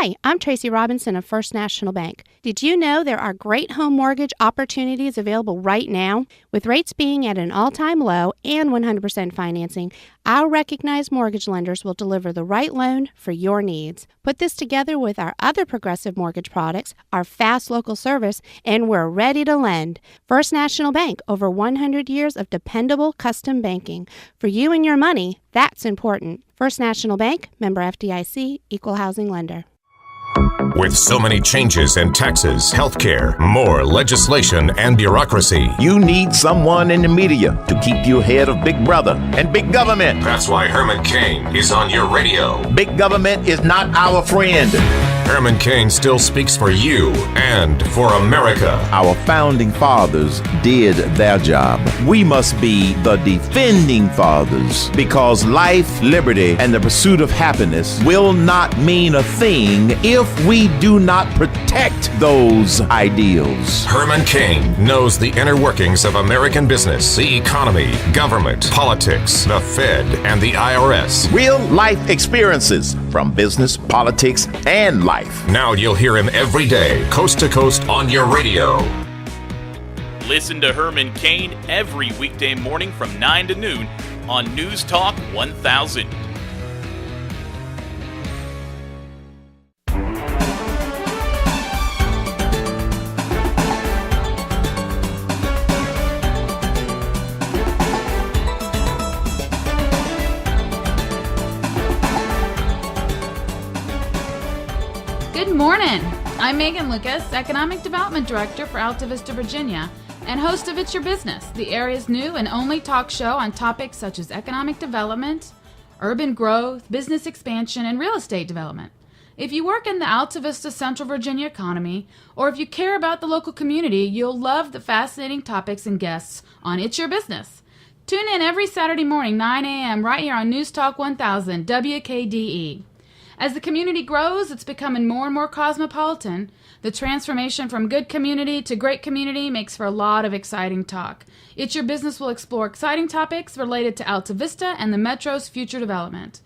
Hi, I'm Tracy Robinson of First National Bank. Did you know there are great home mortgage opportunities available right now? With rates being at an all-time low and 100% financing, our recognized mortgage lenders will deliver the right loan for your needs. Put this together with our other progressive mortgage products, our fast local service, and we're ready to lend. First National Bank, over 100 years of dependable custom banking. For you and your money, that's important. First National Bank, member FDIC, equal housing lender. With so many changes in taxes, healthcare, more legislation, and bureaucracy, you need someone in the media to keep you ahead of Big Brother and Big Government. That's why Herman Cain is on your radio. Big Government is not our friend. Herman Cain still speaks for you and for America. Our founding fathers did their job. We must be the defending fathers, because life, liberty, and the pursuit of happiness will not mean a thing if we do not protect those ideals. Herman Cain knows the inner workings of American business, the economy, government, politics, the Fed, and the IRS. Real life experiences from business, politics, and life. Now you'll hear him every day, coast to coast on your radio. Listen to Herman Cain every weekday morning from 9 to noon on News Talk 1000. Good morning. I'm Megan Lucas, Economic Development Director for Altavista, Virginia, and host of It's Your Business, the area's new and only talk show on topics such as economic development, urban growth, business expansion, and real estate development. If you work in the Altavista Central Virginia economy, or if you care about the local community, you'll love the fascinating topics and guests on It's Your Business. Tune in every Saturday morning, 9 a.m., right here on News Talk 1000, WKDE. As the community grows, it's becoming more and more cosmopolitan. The transformation from good community to great community makes for a lot of exciting talk. It's Your Business will explore exciting topics related to Altavista and the Metro's future development.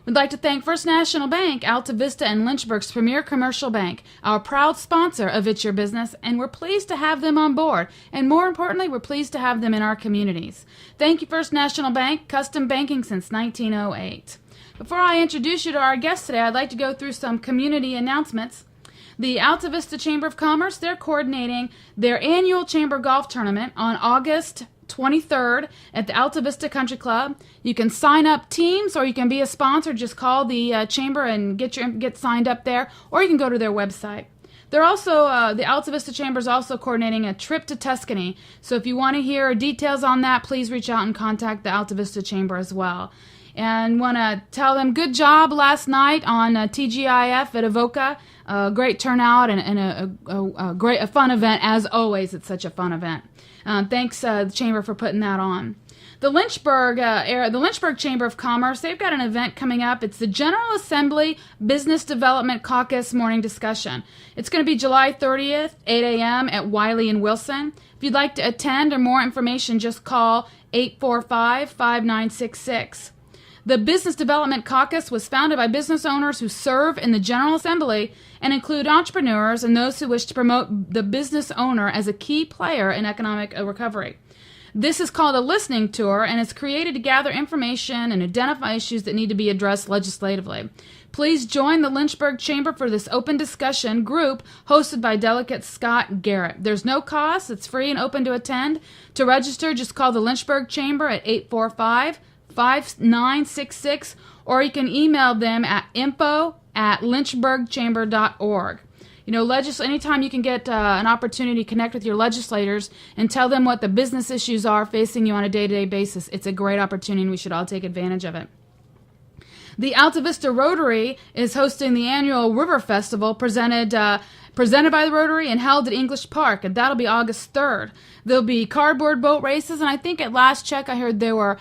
We'd like to thank First National Bank, Altavista, and Lynchburg's premier commercial bank, our proud sponsor of It's Your Business, and we're pleased to have them on board. And more importantly, we're pleased to have them in our communities. Thank you, First National Bank, custom banking since 1908. Before I introduce you to our guest today, I'd like to go through some community announcements. The Altavista Chamber of Commerce, they're coordinating their annual Chamber Golf Tournament on August 23rd at the Altavista Country Club. You can sign up teams, or you can be a sponsor. Just call the Chamber and get signed up there, or you can go to their website. They're also, the Altavista Chamber is also coordinating a trip to Tuscany. So if you want to hear details on that, please reach out and contact the Altavista Chamber as well. And want to tell them good job last night on TGIF at Avoca. Great turnout and a fun event, as always. It's such a fun event. Thanks, the Chamber, for putting that on. The Lynchburg Chamber of Commerce, they've got an event coming up. It's the General Assembly Business Development Caucus Morning Discussion. It's going to be July 30th, 8 a.m. at Wiley and Wilson. If you'd like to attend or more information, just call 845-5966. The Business Development Caucus was founded by business owners who serve in the General Assembly and include entrepreneurs and those who wish to promote the business owner as a key player in economic recovery. This is called a listening tour, and it's created to gather information and identify issues that need to be addressed legislatively. Please join the Lynchburg Chamber for this open discussion group hosted by Delegate Scott Garrett. There's no cost. It's free and open to attend. To register, just call the Lynchburg Chamber at 845-5966, or you can email them at info@lynchburgchamber.org. You know, anytime you can get an opportunity to connect with your legislators and tell them what the business issues are facing you on a day-to-day basis, it's a great opportunity, and we should all take advantage of it. The Altavista Rotary is hosting the annual River Festival presented by the Rotary and held at English Park, and that'll be August 3rd. There'll be cardboard boat races, and I think at last check I heard there were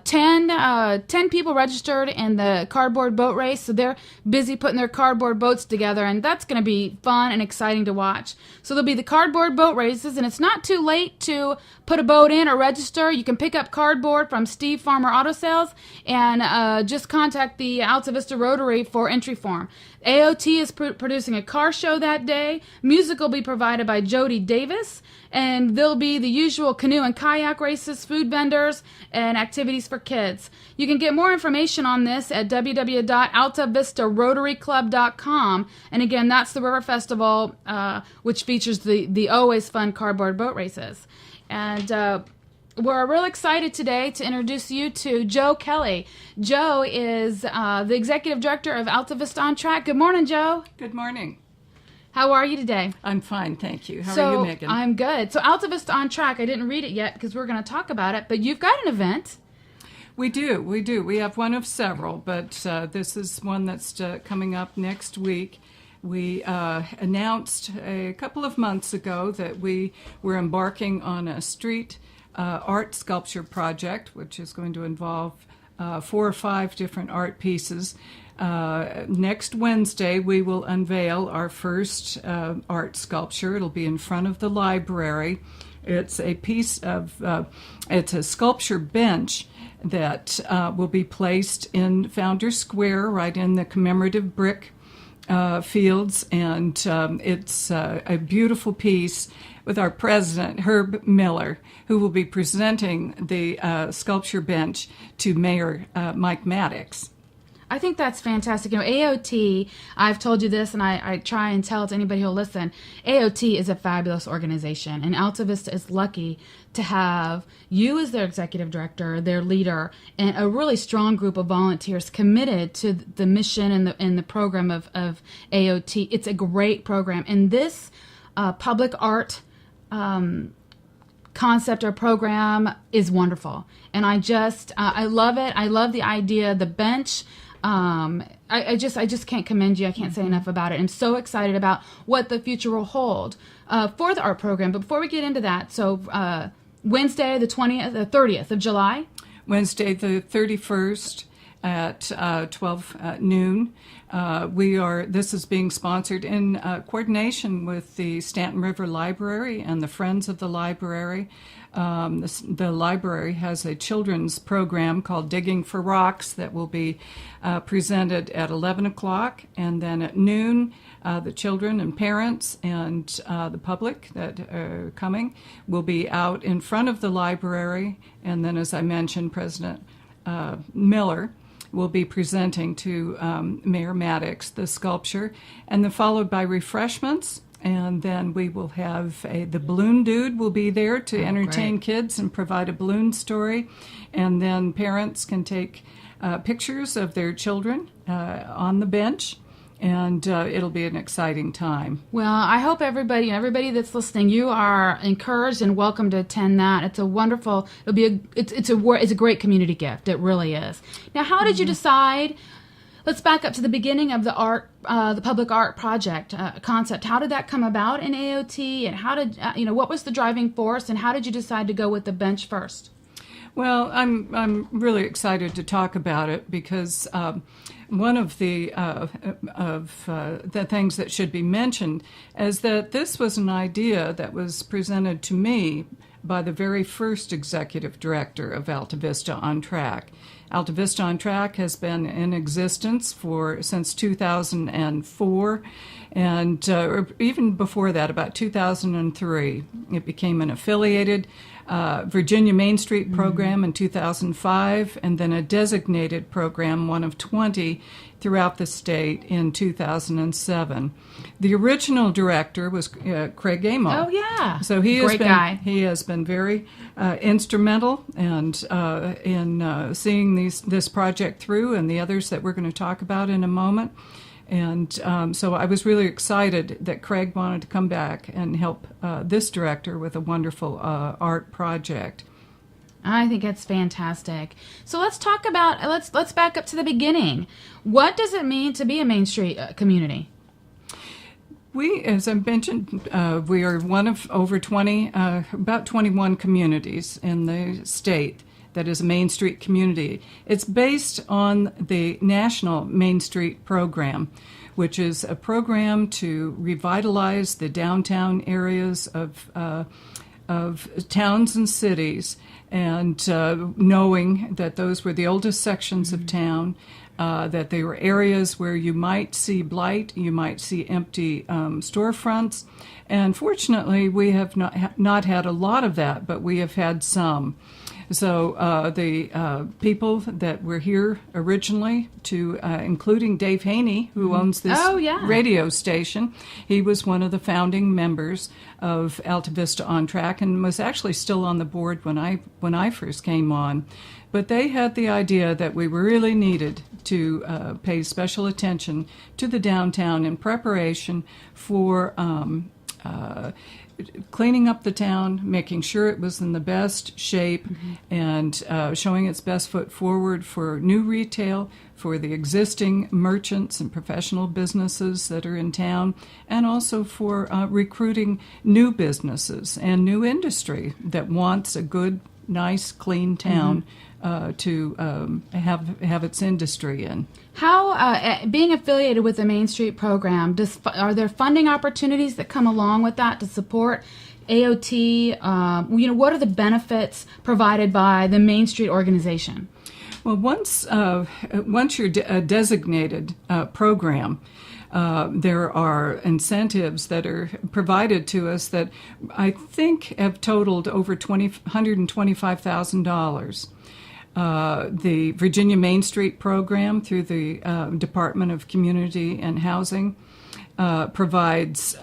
10 people registered in the cardboard boat race, so they're busy putting their cardboard boats together, and that's going to be fun and exciting to watch. So there'll be the cardboard boat races, and it's not too late to put a boat in or register. You can pick up cardboard from Steve Farmer Auto Sales and just contact the Altavista Rotary for entry form. AOT is producing a car show that day. Music will be provided by Jody Davis. And there'll be the usual canoe and kayak races, food vendors, and activities for kids. You can get more information on this at www.altavistarotaryclub.com. And again, that's the River Festival, which features the always fun cardboard boat races. And we're real excited today to introduce you to Jo Kelly. Jo is the Executive Director of Altavista on Track. Good morning, Jo. Good morning. How are you today? I'm fine, thank you. How are you, Megan? I'm good. So Altavista on Track, I didn't read it yet because we're going to talk about it, but you've got an event. We do. We have one of several, but this is one that's coming up next week. We announced a couple of months ago that we were embarking on a street art sculpture project, which is going to involve 4 or 5 different art pieces. Next Wednesday, we will unveil our first art sculpture. It'll be in front of the library. It's a piece of, it's a sculpture bench that will be placed in Founders Square, right in the commemorative brick fields, and it's a beautiful piece with our president, Herb Miller, who will be presenting the sculpture bench to Mayor Mike Maddox. I think that's fantastic. You know, AOT, I've told you this, and I try and tell it to anybody who'll listen. AOT is a fabulous organization, and Altavista is lucky to have you as their executive director, their leader, and a really strong group of volunteers committed to the mission and the program of AOT. It's a great program, and this public art concept or program is wonderful, and I love it. I love the idea, the bench. I just can't commend you. I can't say enough about it. I'm so excited about what the future will hold for the art program. But before we get into that, so Wednesday, the 30th of July. Wednesday, the 31st at 12 noon. This is being sponsored in coordination with the Stanton River Library and the Friends of the Library. The library has a children's program called Digging for Rocks that will be presented at 11 o'clock, and then at noon, the children and parents and the public that are coming will be out in front of the library, and then, as I mentioned, President Miller will be presenting to Mayor Maddox the sculpture, and then followed by refreshments. And then we will have the balloon dude will be there to entertain kids and provide a balloon story. And then parents can take pictures of their children on the bench. And it'll be an exciting time. Well, I hope everybody that's listening, you are encouraged and welcome to attend that. It's a wonderful. It's a great community gift. It really is. Now, how did you decide? Let's back up to the beginning of the public art project concept. How did that come about in AOT, and how did what was the driving force, and how did you decide to go with the bench first? Well, I'm really excited to talk about it because one of the things that should be mentioned is that this was an idea that was presented to me by the very first executive director of Altavista on Track. Altavista on Track has been in existence since 2004, and even before that, about 2003, it became an affiliated Virginia Main Street program in 2005, and then a designated program, one of 20, throughout the state in 2007. The original director was Craig Amo. Oh, yeah. So he has been very instrumental in seeing this project through, and the others that we're going to talk about in a moment. And so I was really excited that Craig wanted to come back and help this director with a wonderful art project. I think it's fantastic. So let's talk about, let's back up to the beginning. What does it mean to be a Main Street community? We, as I mentioned, we are one of over 20, about 21 communities in the state that is a Main Street community. It's based on the National Main Street Program, which is a program to revitalize the downtown areas of towns and cities, and knowing that those were the oldest sections of town, that there were areas where you might see blight, you might see empty storefronts. And fortunately, we have not had a lot of that, but we have had some. So the people that were here originally, including Dave Haney, who owns this radio station, he was one of the founding members of Altavista On Track and was actually still on the board when I first came on. But they had the idea that we really needed to pay special attention to the downtown in preparation for cleaning up the town, making sure it was in the best shape, and showing its best foot forward for new retail, for the existing merchants and professional businesses that are in town, and also for recruiting new businesses and new industry that wants a good, nice, clean town to have its industry in. How, being affiliated with the Main Street program, are there funding opportunities that come along with that to support AOT? What are the benefits provided by the Main Street organization? Well, once you're a designated program, there are incentives that are provided to us that I think have totaled over $125,000. The Virginia Main Street program through the Department of Community and Housing provides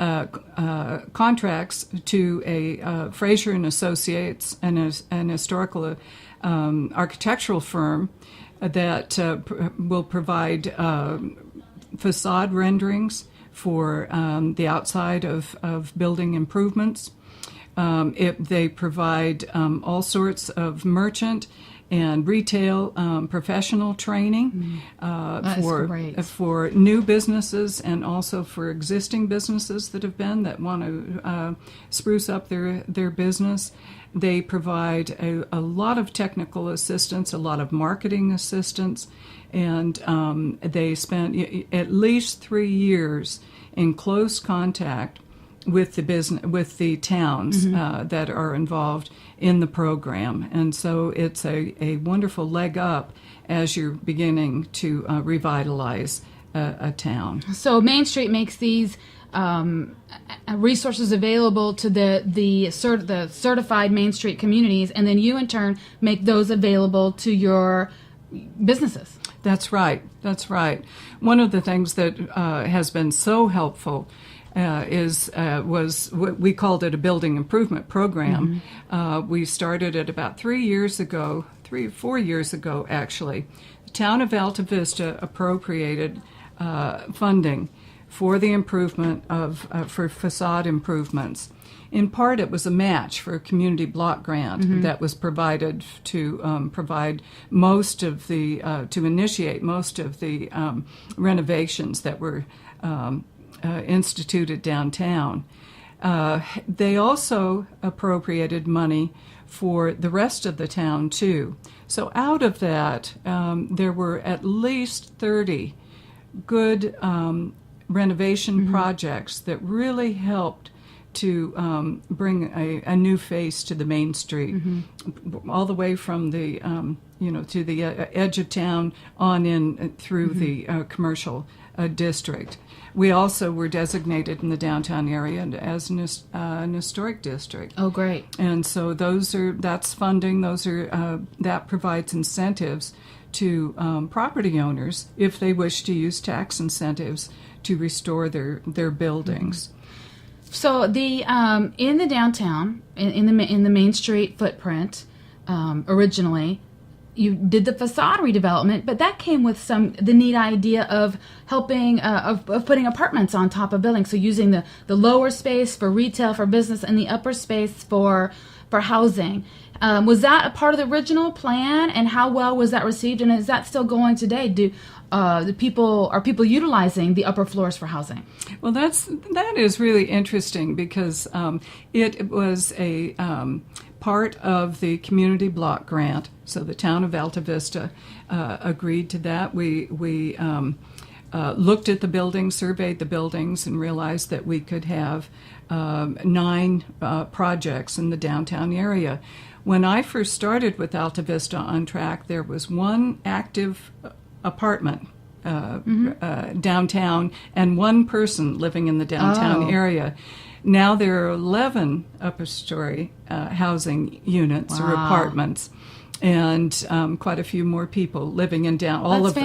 contracts to a Fraser and Associates, an historical architectural firm that will provide facade renderings for the outside of building improvements. They provide all sorts of merchant and retail professional training for new businesses and also for existing businesses that want to spruce up their business. They provide a lot of technical assistance, a lot of marketing assistance, and they spent at least 3 years in close contact with the towns that are involved in the program. And so it's a wonderful leg up as you're beginning to revitalize a town. So Main Street makes these resources available to the certified Main Street communities, and then you in turn make those available to your businesses. That's right. One of the things that has been so helpful was what we called it a building improvement program. We started it about 3 or 4 years ago, actually. The town of Altavista appropriated funding for the improvement for facade improvements. In part, it was a match for a community block grant that was provided to provide most of the to initiate most of the renovations that were instituted downtown. They also appropriated money for the rest of the town, too. So out of that, there were at least 30 good renovation projects that really helped to bring a new face to the Main Street, all the way from the to the edge of town on in through the commercial district. We also were designated in the downtown area as an historic district. Oh, great! And so that's funding. That provides incentives to property owners if they wish to use tax incentives to restore their buildings. So the in the downtown, in the Main Street footprint, originally, you did the facade redevelopment, but that came with the neat idea of helping of putting apartments on top of buildings. So using the lower space for retail, for business, and the upper space for housing. Was that a part of the original plan, and how well was that received? And is that still going today? Are people utilizing the upper floors for housing? Well, that is really interesting because it was a part of the community block grant. So the town of Altavista agreed to that. We looked at the buildings, surveyed the buildings, and realized that we could have 9 projects in the downtown area. When I first started with Altavista On Track, there was one active apartment downtown and one person living in the downtown area. Now there are 11 upper story housing units or apartments, and quite a few more people living in down. All of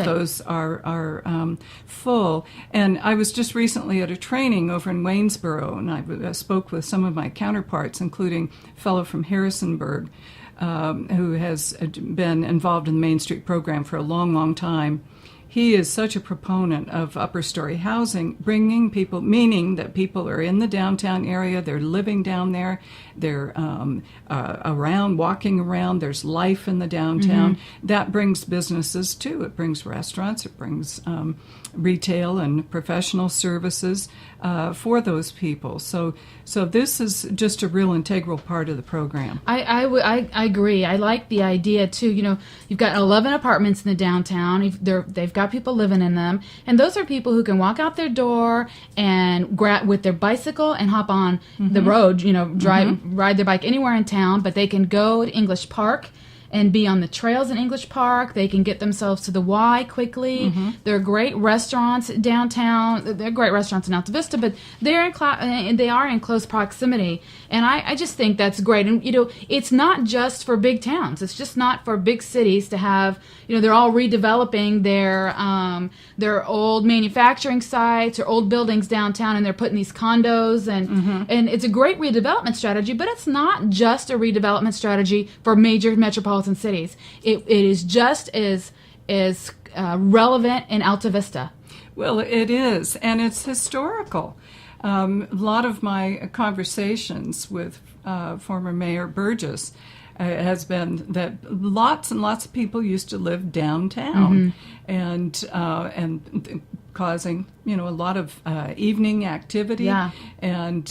those are full. And I was just recently at a training over in Waynesboro, and I spoke with some of my counterparts, including a fellow from Harrisonburg, who has been involved in the Main Street program for a long, long time. He is such a proponent of upper story housing, bringing people, meaning that people are in the downtown area, they're living down there, they're around, walking around, there's life in the downtown. That brings businesses too. It brings restaurants, it brings retail and professional services for those people. So this is just a real integral part of the program. I agree. I like the idea too. You know, you've got 11 apartments in the downtown. They've got people living in them, and those are people who can walk out their door and grab with their bicycle and hop on the road. You know, ride their bike anywhere in town, but they can go to English Park and be on the trails in English Park. They can get themselves to the Y quickly. There are great restaurants downtown. There are great restaurants in Altavista, but they are in close proximity. And I just think that's great. And, you know, it's not just for big towns. It's just not for big cities to have, you know, they're all redeveloping their old manufacturing sites or old buildings downtown, and they're putting these condos. And it's a great redevelopment strategy, but it's not just a redevelopment strategy for major metropolitan cities. It is just as relevant in Altavista. Well, it is, and it's historical. A lot of my conversations with former Mayor Burgess has been that lots and lots of people used to live downtown, and causing, you know, a lot of evening activity and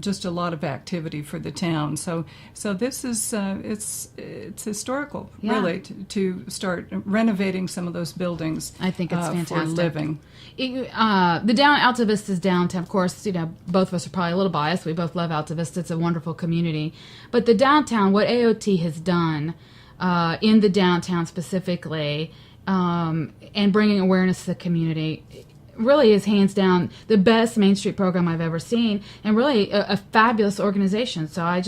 just a lot of activity for the town. So this is it's historical, really, to start renovating some of those buildings. I think it's fantastic for living. Altavista's downtown, of course, you know, both of us are probably a little biased. We both love Altavista. It's a wonderful community. But the downtown, what AOT has done in the downtown specifically, and bringing awareness to the community, really is hands down the best Main Street program I've ever seen, and really a fabulous organization. So I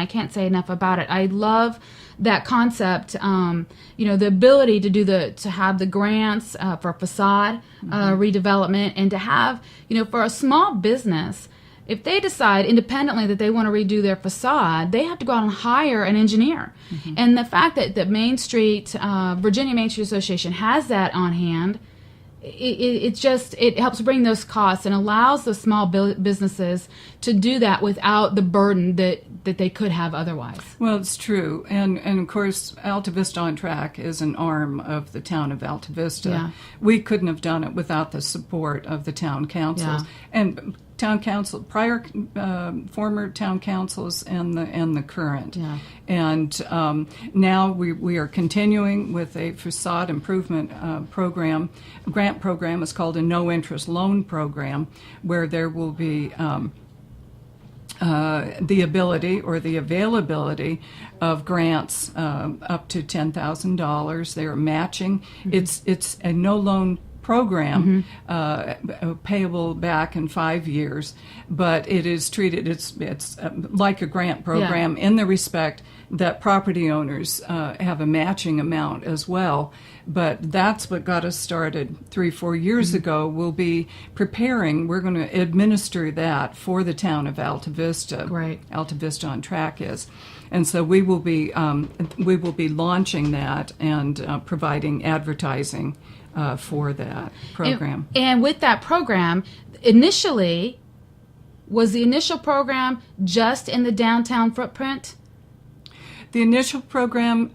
can't say enough about it. I love that concept. You know, the ability to have the grants for facade redevelopment, and to have, you know, for a small business, if they decide independently that they want to redo their facade, they have to go out and hire an engineer. And the fact that Main Street, Virginia Main Street Association has that on hand, it helps bring those costs and allows the small businesses to do that without the burden that they could have otherwise. Well, it's true. And of course, Altavista on Track is an arm of the town of Altavista. Yeah. We couldn't have done it without the support of the town councils. And town council, former town councils and the current. And now we are continuing with a facade improvement grant program. It's called a no-interest loan program, where there will be the ability or the availability of grants up to $10,000. They are matching. It's a no-loan program, payable back in 5 years, but it is treated, it's like a grant program in the respect that property owners have a matching amount as well. But that's what got us started 3-4 years ago. We'll be preparing, we're going to administer that for the town of Altavista. Right. Altavista on Track is. And so we will be launching that and providing advertising for that program. And with that program, was the initial program just in the downtown footprint? The initial program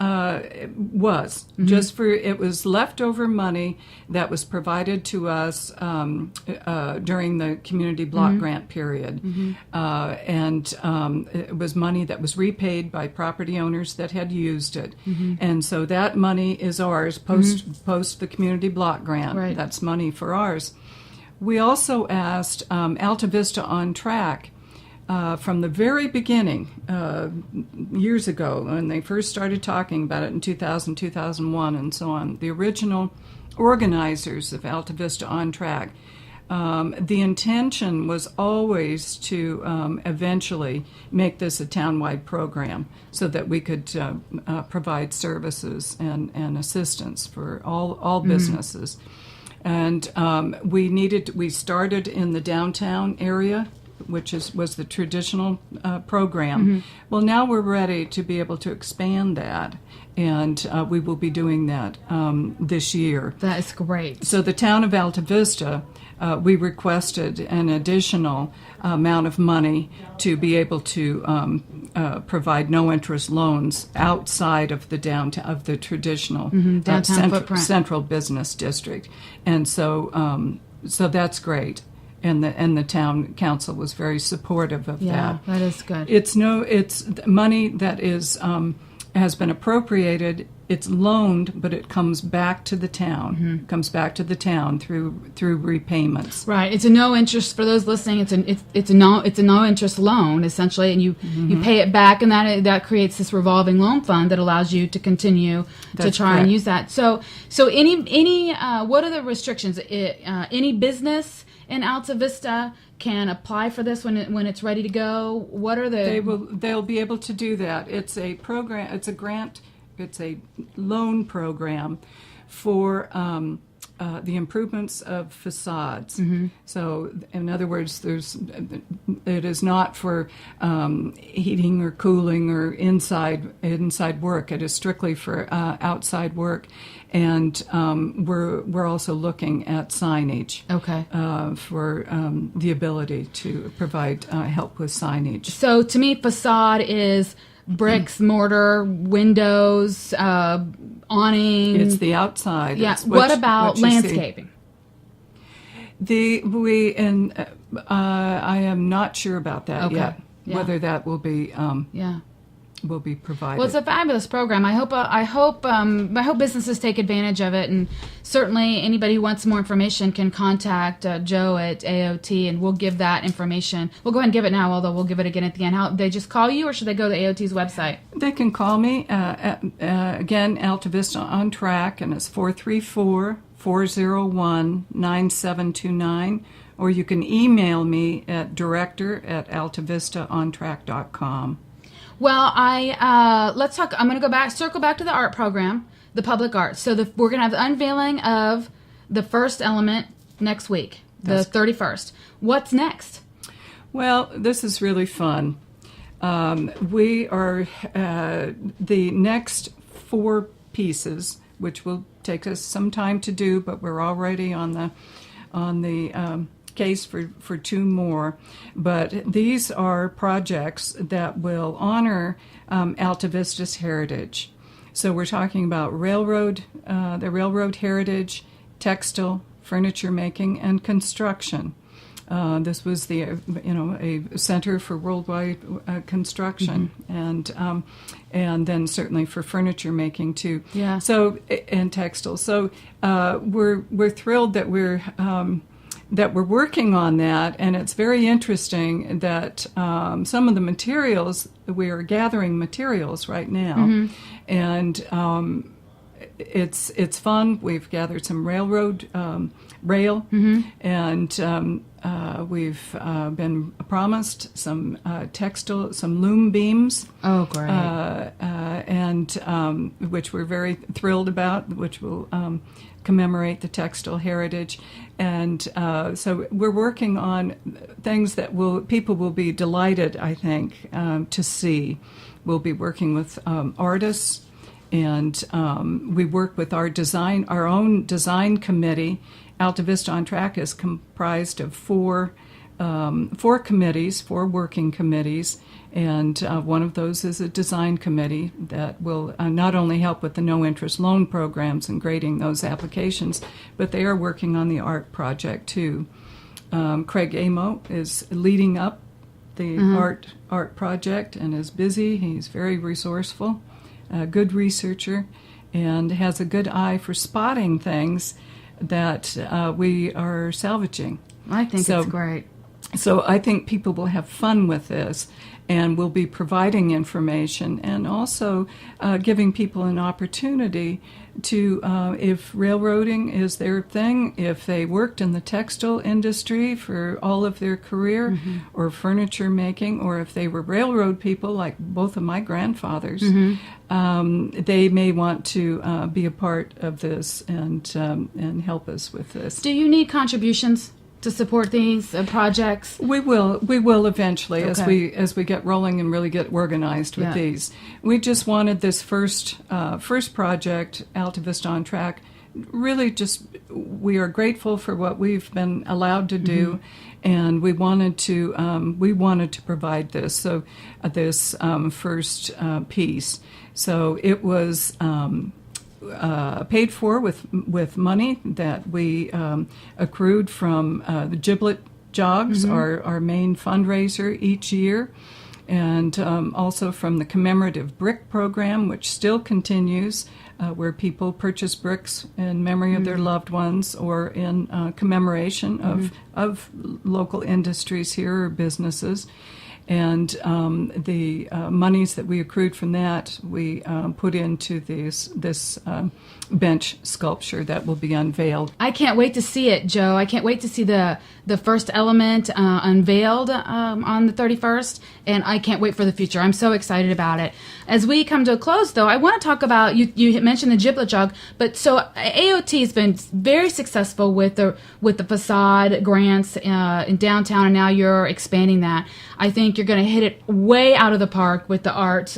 was just it was leftover money that was provided to us during the community block grant period. And it was money that was repaid by property owners that had used it. And so that money is ours post the community block grant. Right. That's money for ours. We also asked Altavista on Track from the very beginning, years ago, when they first started talking about it in 2000, 2001, and so on, the original organizers of Altavista On Track, the intention was always to eventually make this a town-wide program so that we could provide services and assistance for all businesses. And we started in the downtown area, which was the traditional program. Well, now we're ready to be able to expand that, and we will be doing that this year. That is great. So the town of Altavista, we requested an additional amount of money to be able to provide no-interest loans outside of the downtown of the traditional downtown footprint. Central business district, and so that's great. And the town council was very supportive of that. Yeah, that is good. It's money that is has been appropriated. It's loaned, but it comes back to the town. It comes back to the town through repayments. Right. It's a no interest for those listening. It's a no interest loan essentially, and you pay it back, and that creates this revolving loan fund that allows you to continue to try and use that. So any what are the restrictions? Any business in Altavista can apply for this when it's ready to go. What are the? They'll be able to do that. It's a program. It's a grant. It's a loan program for the improvements of facades. So, in other words, it is not for heating or cooling or inside work. It is strictly for outside work, and we're also looking at signage. Okay. For the ability to provide help with signage. So, to me, facade is bricks, mortar, windows, awning. It's the outside. Yeah. What about landscaping? I am not sure about that yet. Yeah. Whether that will be will be provided. Well, it's a fabulous program. I hope businesses take advantage of it, and certainly anybody who wants more information can contact Joe at AOT, and we'll give that information. We'll go ahead and give it now, although we'll give it again at the end. How they just call you, or should they go to AOT's website? They can call me again, Altavista On Track, and it's 434-401-9729, or you can email me at director@altavistaontrack.com. Well, let's talk. I'm going to circle back to the art program, the public art. So we're going to have the unveiling of the first element next week, the 31st. What's next? Well, this is really fun. We are the next 4 pieces, which will take us some time to do, but we're already on the case for 2 more. But these are projects that will honor Altavista's heritage. So we're talking about the railroad heritage, textile, furniture making, and construction. This was a center for worldwide construction, and then certainly for furniture making too. Yeah. So and textiles. So we're thrilled that we're working on that, and it's very interesting that some of the materials, we are gathering materials right now, and it's fun. We've gathered some rail, and we've been promised some textile, some loom beams. Oh, great! And which we're very thrilled about, which will commemorate the textile heritage. And so we're working on things that people will be delighted, I think, to see. We'll be working with artists, and we work with our own design committee. Altavista On Track is comprised of 4 committees, 4 working committees, and one of those is a design committee that will not only help with the no-interest loan programs and grading those applications, but they are working on the art project too. Craig Amo is leading up the art project and is busy. He's very resourceful, a good researcher, and has a good eye for spotting things that we are salvaging. I think it's great. So I think people will have fun with this, and we'll be providing information and also giving people an opportunity to, if railroading is their thing, if they worked in the textile industry for all of their career, or furniture making, or if they were railroad people like both of my grandfathers, they may want to be a part of this and help us with this. Do you need contributions to support these projects? We will eventually, Okay. as we get rolling and really get organized with these. We just wanted this first project, Altavista on Track. Really, just we are grateful for what we've been allowed to do, and we wanted to provide this. So this first piece. So it was. Paid for with money that we accrued from the Giblet Jogs, our main fundraiser each year, and also from the commemorative brick program, which still continues, where people purchase bricks in memory of their loved ones or in commemoration of local industries here or businesses. And the monies that we accrued from that, we put into this bench sculpture that will be unveiled. I can't wait to see it, Joe. I can't wait to see the first element unveiled on the 31st, and I can't wait for the future. I'm so excited about it. As we come to a close, though, I want to talk about, you mentioned the Giblet Jog, but so AOT has been very successful with the facade grants in downtown, and now you're expanding that. I think you're going to hit it way out of the park with the art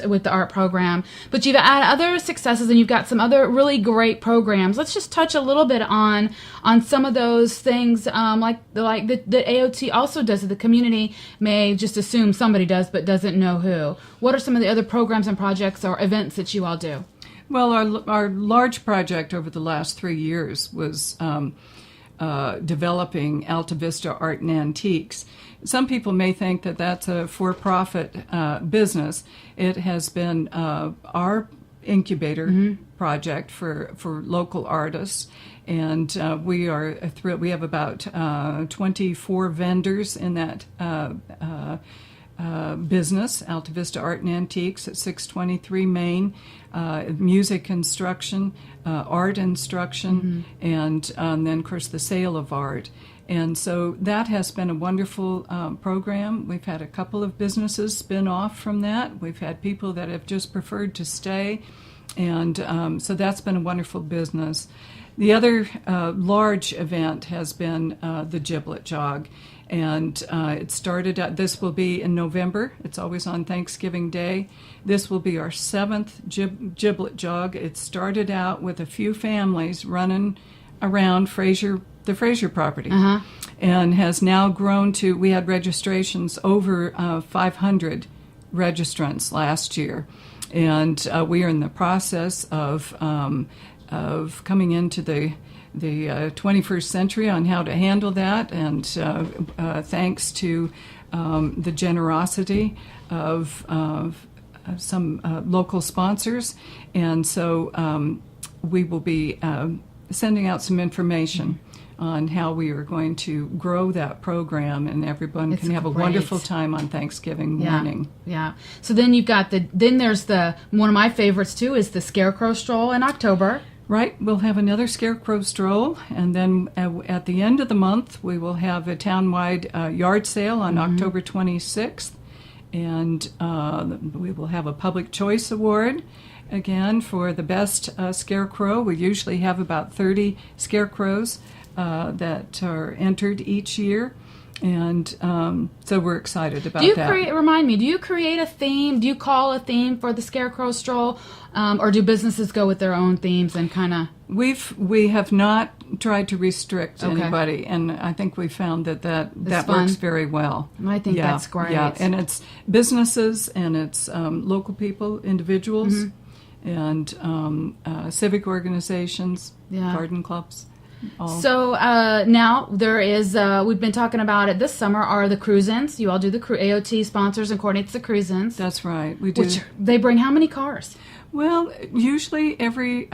program. But you've had other successes, and you've got some other really great programs. Let's just touch a little bit on some of those things, like that AOT also does. That the community may just assume somebody does, but doesn't know who. What are some of the other programs and projects or events that you all do? Well, our large project over the last 3 years was developing Altavista Art and Antiques. Some people may think that that's a for-profit business. It has been our incubator project for local artists, and we are thrilled. We have about 24 vendors in that business, Altavista Art and Antiques at 623 Main, music instruction, art instruction, and then, of course, the sale of art. And so that has been a wonderful program. We've had a couple of businesses spin off from that. We've had people that have just preferred to stay, and so that's been a wonderful business. The other large event has been the Giblet Jog, and it started out, this will be in November. It's always on Thanksgiving Day. This will be our 7th Giblet Jog. It started out with a few families running around the Fraser property, and has now grown to, we had registrations over 500 registrants last year, and we are in the process of coming into the 21st century on how to handle that, and thanks to the generosity of some local sponsors, and so we will be sending out some information on how we are going to grow that program, and everyone can have a wonderful time on Thanksgiving morning. Yeah. So then you've got there's one of my favorites too is the Scarecrow Stroll in October. Right, we'll have another Scarecrow Stroll, and then at the end of the month we will have a townwide yard sale on October 26th, and we will have a Public Choice Award again for the best scarecrow. We usually have about 30 scarecrows that are entered each year, and so we're excited about that. Remind me, do you create a theme? Do you call a theme for the Scarecrow Stroll, or do businesses go with their own themes and kind of? We have not tried to restrict anybody, and I think we found that works very well. I think that's great. Yeah, and it's businesses, and it's local people, individuals, and civic organizations, garden clubs. So now there is, we've been talking about it this summer, are the cruise-ins. You all do the AOT sponsors and coordinates the cruise-ins. That's right, we do. They bring how many cars? Well, usually every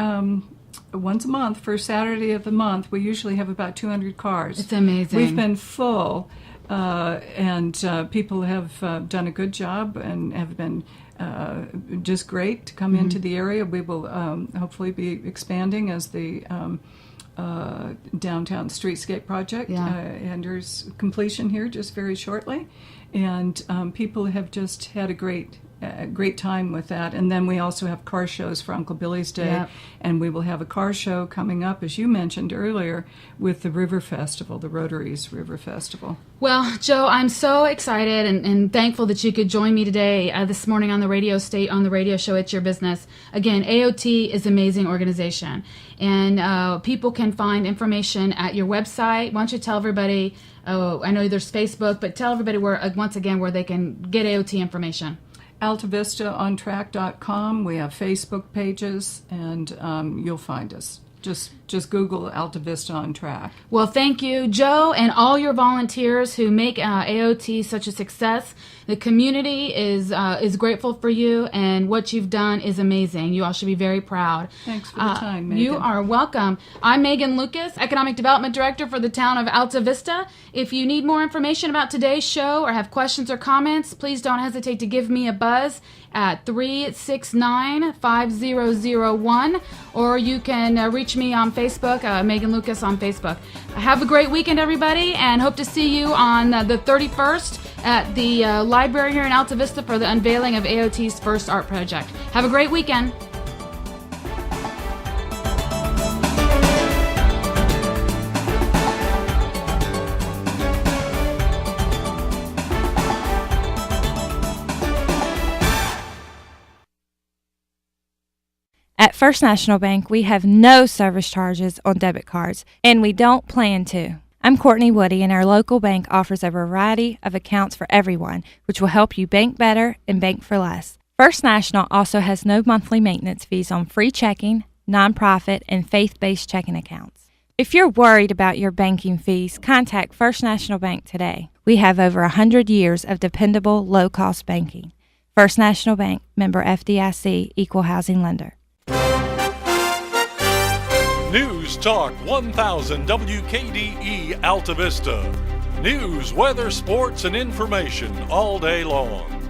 once a month, first Saturday of the month, we usually have about 200 cars. It's amazing. We've been full and people have done a good job and have been just great to come into the area. We will hopefully be expanding as the downtown streetscape project enters completion here just very shortly, and people have just had a great time with that. And then we also have car shows for Uncle Billy's Day, and we will have a car show coming up, as you mentioned earlier, with the River Festival, the Rotary's River Festival. Well, Jo, I'm so excited and thankful that you could join me today this morning on the radio show It's Your Business. Again, AOT is an amazing organization, and people can find information at your website. Why don't you tell everybody, I know there's Facebook, but tell everybody where they can get AOT information. AltaVistaOnTrack.com. We have Facebook pages, and you'll find us. Just Google Altavista on Track. Well, thank you, Jo, and all your volunteers who make AOT such a success. The community is grateful for you, and what you've done is amazing. You all should be very proud. Thanks for the time, Megan. You are welcome. I'm Megan Lucas, Economic Development Director for the town of Altavista. If you need more information about today's show or have questions or comments, please don't hesitate to give me a buzz at 369-5001, or you can reach me on Facebook, Megan Lucas on Facebook. Have a great weekend, everybody, and hope to see you on the 31st at the library here in Altavista for the unveiling of AOT's first art project. Have a great weekend. At First National Bank, we have no service charges on debit cards, and we don't plan to. I'm Courtney Woody, and our local bank offers a variety of accounts for everyone, which will help you bank better and bank for less. First National also has no monthly maintenance fees on free checking, nonprofit, and faith-based checking accounts. If you're worried about your banking fees, contact First National Bank today. We have over 100 years of dependable, low-cost banking. First National Bank, member FDIC, equal housing lender. News Talk 1000 WKDE Altavista. News, weather, sports, and information all day long.